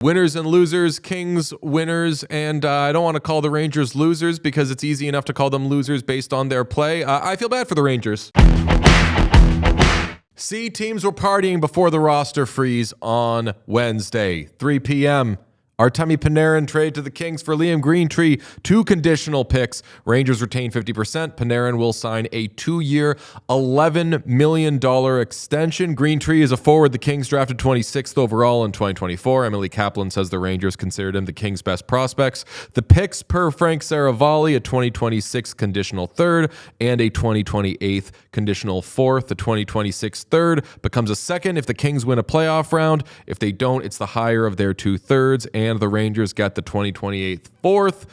Winners and losers, Kings winners, and I don't want to call the Rangers losers because it's easy enough to call them losers based on their play. I feel bad for the Rangers. See, teams were partying before the roster freeze on Wednesday, 3 p.m. Artemi Panarin trade to the Kings for Liam Greentree, 2 conditional picks. Rangers retain 50%. Panarin will sign a 2-year, $11 million extension. Greentree is a forward the Kings drafted 26th overall in 2024. Emily Kaplan says the Rangers considered him the Kings' best prospects. The picks per Frank Saravalli, a 2026 conditional 3rd and a 2028 conditional 4th. The 2026 3rd becomes a 2nd if the Kings win a playoff round. If they don't, it's the higher of their 2 3rds. And the Rangers get the 2028 4th.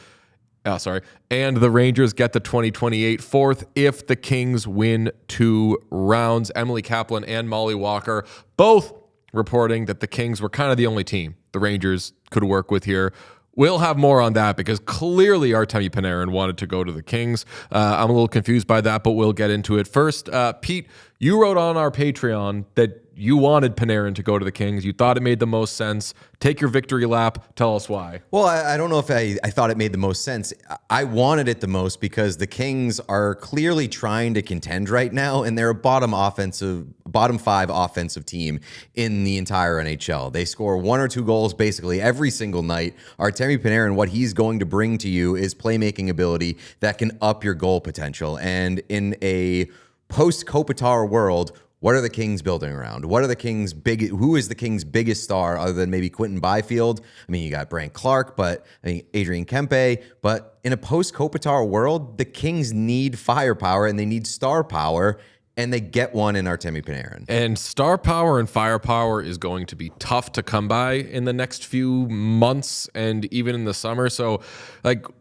And the Rangers get the 2028 4th if the Kings win 2 rounds. Emily Kaplan and Molly Walker both reporting that the Kings were kind of the only team the Rangers could work with here. We'll have more on that because clearly Artemi Panarin wanted to go to the Kings. I'm a little confused by that, but we'll get into it. First, Pete, you wrote on our Patreon that you wanted Panarin to go to the Kings. You thought it made the most sense. Take your victory lap. Tell us why. Well, I don't know if I thought it made the most sense. I wanted it the most because the Kings are clearly trying to contend right now, and they're a bottom 5 offensive team in the entire NHL. They score 1 or 2 goals basically every single night. Artemi Panarin, what he's going to bring to you is playmaking ability that can up your goal potential. And in a post-Kopitar world, what are the Kings building around? What are the Kings who is the Kings' biggest star other than maybe Quentin Byfield? I mean, you got Brant Clark, but I mean, Adrian Kempe. But in a post-Kopitar world, the Kings need firepower and they need star power, and they get one in Artemi Panarin. And star power and firepower is going to be tough to come by in the next few months and even in the summer. So,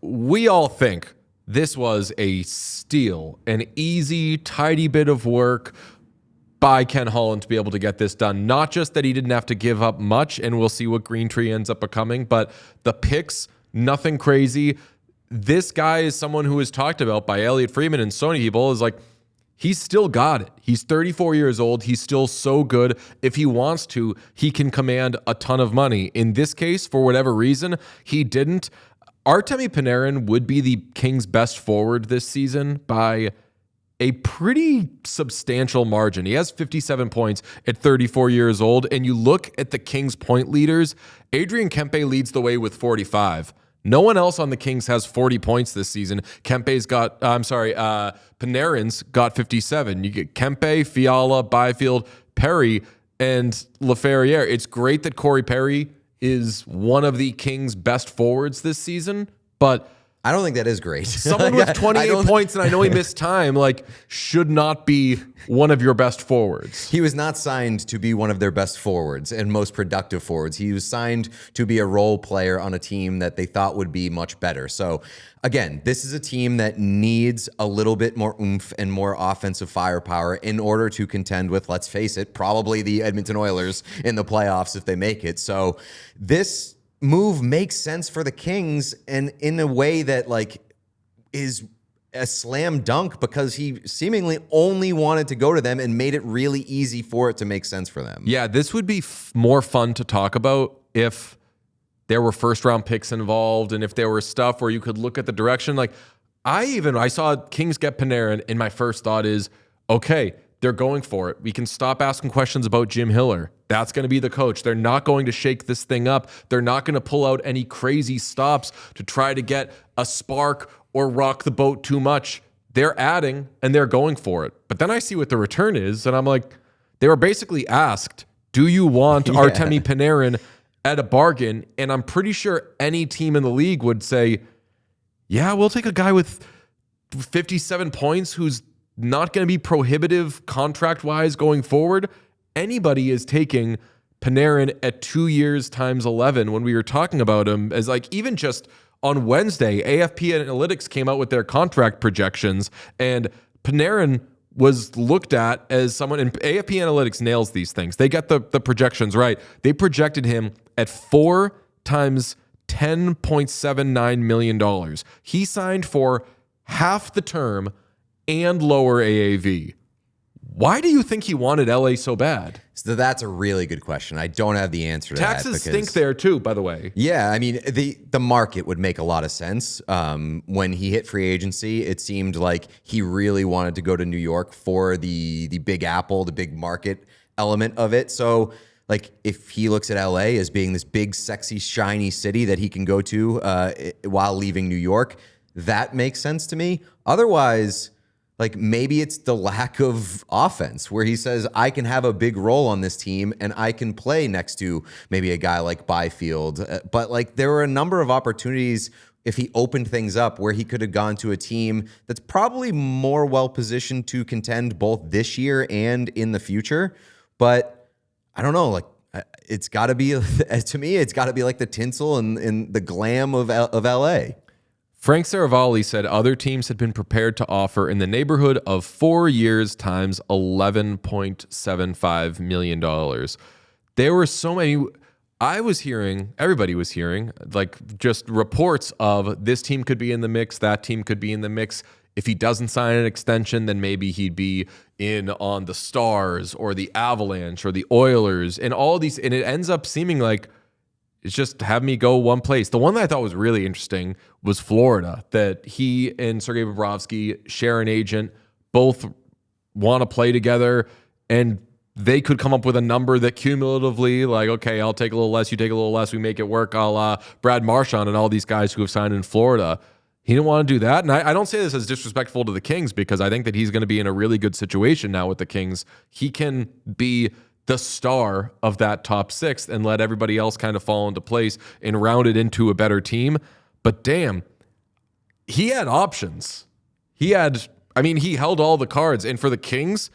we all think this was a steal, an easy, tidy bit of work by Ken Holland to be able to get this done. Not just that he didn't have to give up much, and we'll see what Greentree ends up becoming, but the picks, nothing crazy. This guy is someone who is talked about by Elliot Friedman and so many people is he's still got it. He's 34 years old. He's still so good. If he wants to, he can command a ton of money. In this case, for whatever reason, he didn't. Artemi Panarin would be the Kings' best forward this season by a pretty substantial margin. He has 57 points at 34 years old. And you look at the Kings point leaders, Adrian Kempe leads the way with 45. No one else on the Kings has 40 points this season. Panarin's got 57. You get Kempe, Fiala, Byfield, Perry, and Laferriere. It's great that Corey Perry is one of the Kings' best forwards this season, but I don't think that is great. Someone with 28 points, and I know he missed time, should not be one of your best forwards. He was not signed to be one of their best forwards and most productive forwards. He was signed to be a role player on a team that they thought would be much better. So, again, this is a team that needs a little bit more oomph and more offensive firepower in order to contend with, let's face it, probably the Edmonton Oilers in the playoffs if they make it. So this move makes sense for the Kings, and in a way that is a slam dunk because he seemingly only wanted to go to them and made it really easy for it to make sense for them. Yeah, this would be more fun to talk about if there were first round picks involved and if there were stuff where you could look at the direction. I saw Kings get Panarin, and my first thought is, okay, they're going for it. We can stop asking questions about Jim Hiller. That's going to be the coach. They're not going to shake this thing up. They're not going to pull out any crazy stops to try to get a spark or rock the boat too much. They're adding, and they're going for it. But then I see what the return is, and I'm like, they were basically asked, do you want Artemi Panarin at a bargain? And I'm pretty sure any team in the league would say, yeah, we'll take a guy with 57 points who's not going to be prohibitive contract-wise going forward. Anybody is taking Panarin at 2 years times 11 when we were talking about him as even just on Wednesday, AFP Analytics came out with their contract projections, and Panarin was looked at as someone, and AFP Analytics nails these things. They get the projections right. They projected him at 4 times $10.79 million. He signed for half the term and lower AAV. Why do you think he wanted LA so bad? So that's a really good question. I don't have the answer to Taxes that. stink there too, by the way. Yeah, I mean, the market would make a lot of sense. When he hit free agency, it seemed like he really wanted to go to New York for the Big Apple, the big market element of it. So, like, if he looks at LA as being this big, sexy, shiny city that he can go to while leaving New York, that makes sense to me. Otherwise, like, maybe it's the lack of offense where he says, I can have a big role on this team and I can play next to maybe a guy like Byfield. But like, there were a number of opportunities if he opened things up where he could have gone to a team that's probably more well-positioned to contend both this year and in the future. But I don't know, like, it's got to be, to me, it's got to be like the tinsel and the glam of LA. Frank Saravalli said other teams had been prepared to offer in the neighborhood of 4 years times $11.75 million. There were so many. I was hearing, everybody was hearing, like just reports of this team could be in the mix, that team could be in the mix. If he doesn't sign an extension, then maybe he'd be in on the Stars or the Avalanche or the Oilers and all these. And it ends up seeming like it's just have me go one place. The one that I thought was really interesting was Florida, that he and Sergei Bobrovsky share an agent, both want to play together, and they could come up with a number that cumulatively, like, okay, I'll take a little less, you take a little less, we make it work, a la Brad Marchand and all these guys who have signed in Florida. He didn't want to do that. And I don't say this as disrespectful to the Kings because I think that he's going to be in a really good situation now with the Kings. He can be the star of that top six and let everybody else kind of fall into place and round it into a better team. But damn, he had options. He held all the cards. And for the Kings,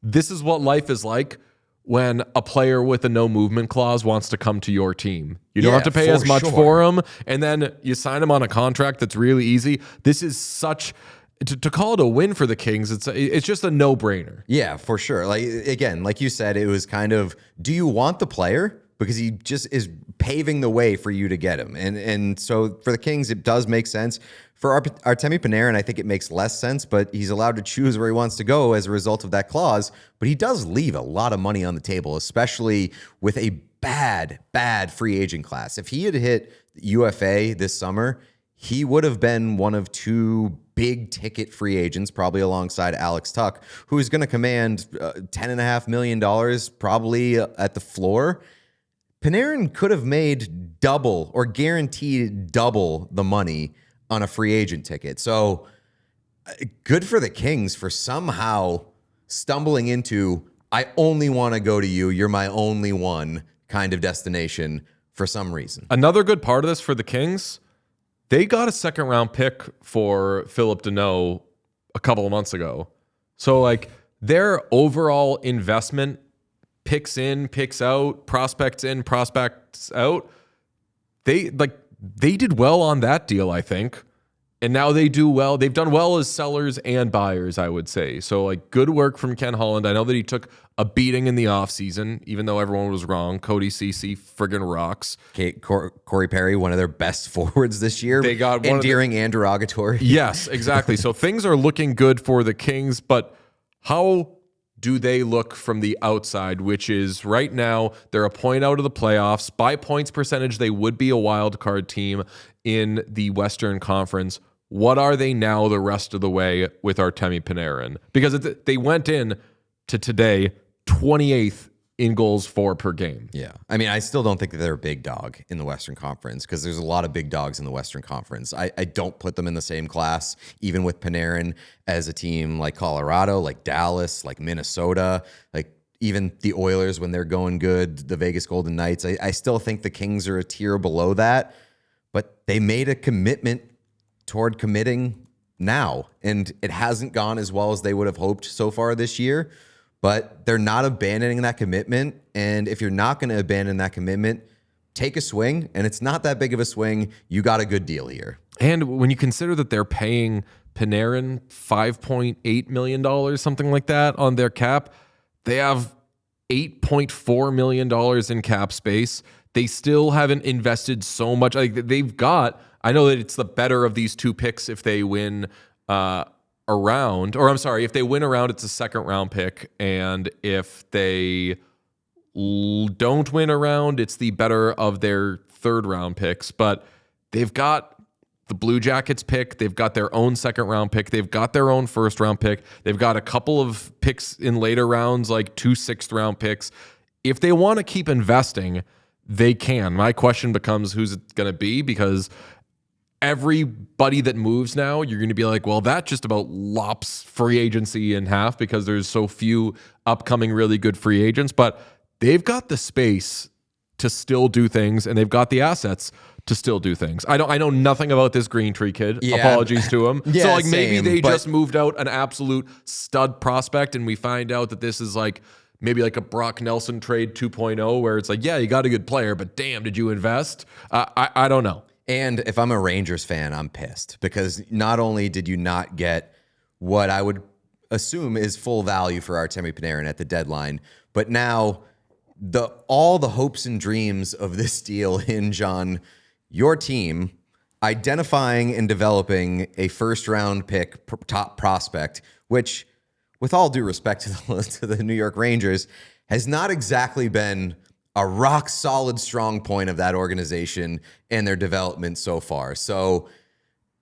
this is what life is like when a player with a no movement clause wants to come to your team. You don't have to pay as much for him, and then you sign him on a contract that's really easy. This is such... To call it a win for the Kings, it's just a no-brainer. Yeah, for sure. Like, again, like you said, it was kind of, do you want the player? Because he just is paving the way for you to get him. And so for the Kings, it does make sense. For Artemi Panarin, I think it makes less sense, but he's allowed to choose where he wants to go as a result of that clause. But he does leave a lot of money on the table, especially with a bad free agent class. If he had hit UFA this summer, he would have been one of two big ticket free agents, probably alongside Alex Tuch, who's going to command $10.5 million probably at the floor. Panarin could have made double or guaranteed double the money on a free agent ticket. So good for the Kings for somehow stumbling into, I only want to go to you, you're my only one kind of destination for some reason. Another good part of this for the Kings, they got a second-round pick for Philip Deneau a couple of months ago. So, like, their overall investment, picks in, picks out, prospects in, prospects out, they did well on that deal, I think. And now they do well. They've done well as sellers and buyers, I would say. So, like, good work from Ken Holland. I know that he took a beating in the offseason, even though everyone was wrong. Cody Ceci friggin' rocks. Corey Perry, one of their best forwards this year. They got endearing and derogatory. Yes, exactly. So things are looking good for the Kings, but how do they look from the outside, which is right now they're a point out of the playoffs. By points percentage, they would be a wild card team in the Western Conference. What are they now the rest of the way with Artemi Panarin? Because they went in to today 28th in goals for per game. Yeah. I mean, I still don't think that they're a big dog in the Western Conference because there's a lot of big dogs in the Western Conference. I don't put them in the same class, even with Panarin, as a team like Colorado, like Dallas, like Minnesota, like even the Oilers when they're going good, the Vegas Golden Knights. I still think the Kings are a tier below that, but they made a commitment toward committing now, and it hasn't gone as well as they would have hoped so far this year. But they're not abandoning that commitment. And if you're not going to abandon that commitment, take a swing. And it's not that big of a swing. You got a good deal here. And when you consider that they're paying Panarin $5.8 million, something like that, on their cap, they have $8.4 million in cap space. They still haven't invested so much. Like, they've got, I know that it's the better of these two picks if they win around, or I'm sorry, if they win a round, it's a second round pick. And if they don't win a round, it's the better of their third round picks. But they've got the Blue Jackets pick. They've got their own second round pick. They've got their own first round pick. They've got a couple of picks in later rounds, like 2 sixth round picks. If they want to keep investing, they can. My question becomes, who's it going to be? Because everybody that moves now, you're going to be like, well, that just about lops free agency in half because there's so few upcoming really good free agents. But they've got the space to still do things, and they've got the assets to still do things. I know nothing about this Greentree kid. Yeah. Apologies to him. Yeah, so like maybe same, they but just moved out an absolute stud prospect, and we find out that this is like maybe like a Brock Nelson trade 2.0, where it's like, yeah, you got a good player, but damn, did you invest? I don't know. And if I'm a Rangers fan, I'm pissed because not only did you not get what I would assume is full value for Artemi Panarin at the deadline, but now all the hopes and dreams of this deal hinge on your team identifying and developing a first-round pick top prospect, which, with all due respect to the New York Rangers, has not exactly been a rock-solid strong point of that organization and their development so far. So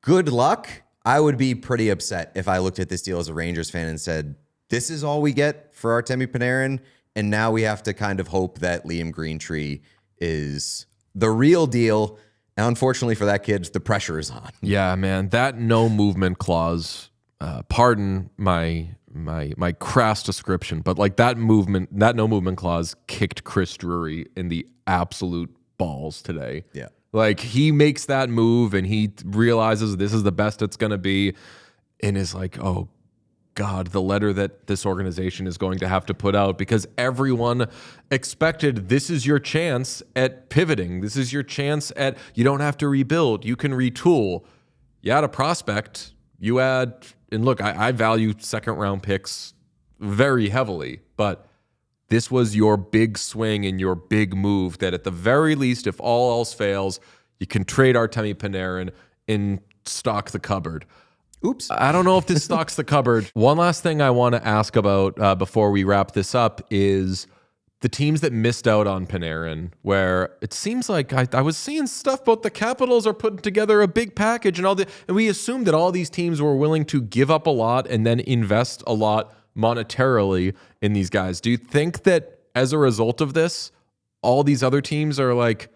good luck. I would be pretty upset if I looked at this deal as a Rangers fan and said, this is all we get for Artemi Panarin, and now we have to kind of hope that Liam Greentree is the real deal. And unfortunately for that kid, the pressure is on. Yeah, man, that no movement clause, pardon my crass description, but like that no movement clause kicked Chris Drury in the absolute balls today. Yeah. Like he makes that move and he realizes this is the best it's going to be and is like, oh God, the letter that this organization is going to have to put out, because everyone expected this is your chance at pivoting. This is your chance at, you don't have to rebuild. You can retool. You add a prospect, you add, and look, I value second round picks very heavily, but this was your big swing and your big move that at the very least, if all else fails, you can trade Artemi Panarin and stock the cupboard. Oops. I don't know if this stocks the cupboard. One last thing I want to ask about before we wrap this up is the teams that missed out on Panarin, where it seems like I was seeing stuff about the Capitals are putting together a big package and we assumed that all these teams were willing to give up a lot and then invest a lot monetarily in these guys. Do you think that as a result of this, all these other teams are like,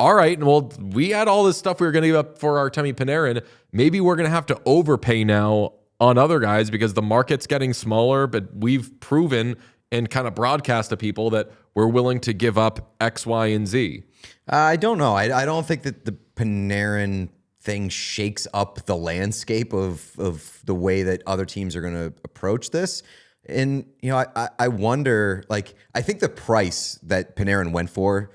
all right, well, we had all this stuff we were going to give up for Artemi Panarin. Maybe we're going to have to overpay now on other guys because the market's getting smaller, but we've proven and kind of broadcast to people that we're willing to give up X, Y, and Z. I don't know. I don't think that the Panarin thing shakes up the landscape of the way that other teams are going to approach this. And, you know, I wonder, like, I think the price that Panarin went for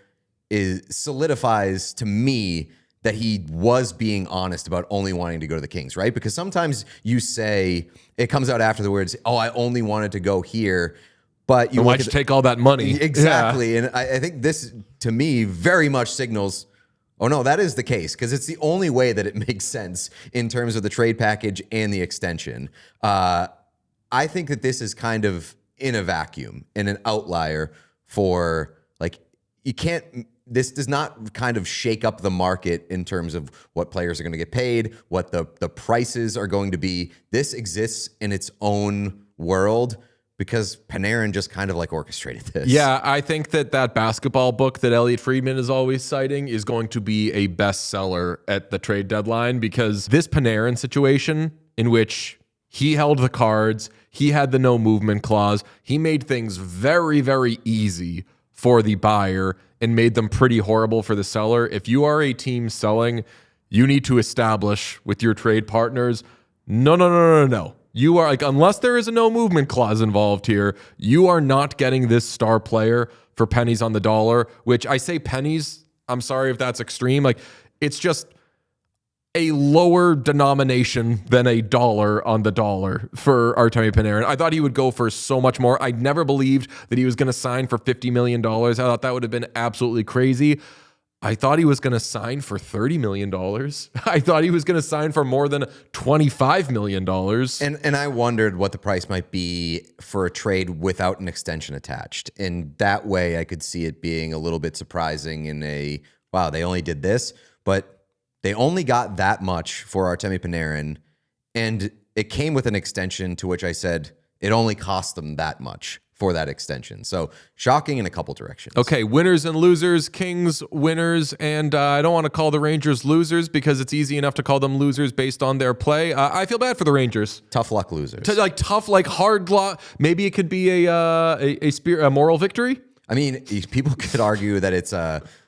solidifies to me that he was being honest about only wanting to go to the Kings, right? Because sometimes you say, it comes out after the words, oh, I only wanted to go here, but why'd you take all that money? Exactly. Yeah. And I think this, to me, very much signals, oh no, that is the case, because it's the only way that it makes sense in terms of the trade package and the extension. I think that this is kind of in a vacuum, in an outlier for, like, you can't... This does not kind of shake up the market in terms of what players are going to get paid, what the prices are going to be. This exists in its own world because Panarin just kind of like orchestrated this. Yeah, I think that basketball book that Elliot Friedman is always citing is going to be a bestseller at the trade deadline, because this Panarin situation in which he held the cards, he had the no movement clause, he made things very, very easy for the buyer and made them pretty horrible for the seller. If you are a team selling, you need to establish with your trade partners, no. You are like, unless there is a no movement clause involved here, you are not getting this star player for pennies on the dollar, which I say pennies, I'm sorry if that's extreme. Like, it's just a lower denomination than $1 on the dollar for Artemi Panarin. I thought he would go for so much more. I never believed that he was going to sign for $50 million. I thought that would have been absolutely crazy. I thought he was going to sign for $30 million. I thought he was going to sign for more than $25 million. And I wondered what the price might be for a trade without an extension attached. And that way I could see it being a little bit surprising in a, wow, they only did this, but they only got that much for Artemi Panarin. And it came with an extension to which I said it only cost them that much for that extension. So shocking in a couple directions. Okay, winners and losers. Kings winners, and I don't want to call the Rangers losers because it's easy enough to call them losers based on their play. I feel bad for the Rangers. Tough luck losers. Tough, hard luck. Maybe it could be a moral victory. I mean, people could argue that it's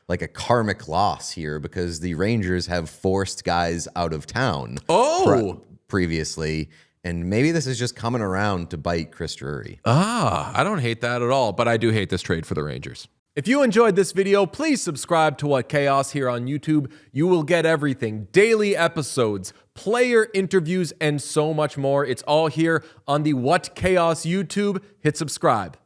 like a karmic loss here because the Rangers have forced guys out of town previously. And maybe this is just coming around to bite Chris Drury. I don't hate that at all, but I do hate this trade for the Rangers. If you enjoyed this video, please subscribe to What Chaos here on YouTube. You will get everything, daily episodes, player interviews, and so much more. It's all here on the What Chaos YouTube. Hit subscribe.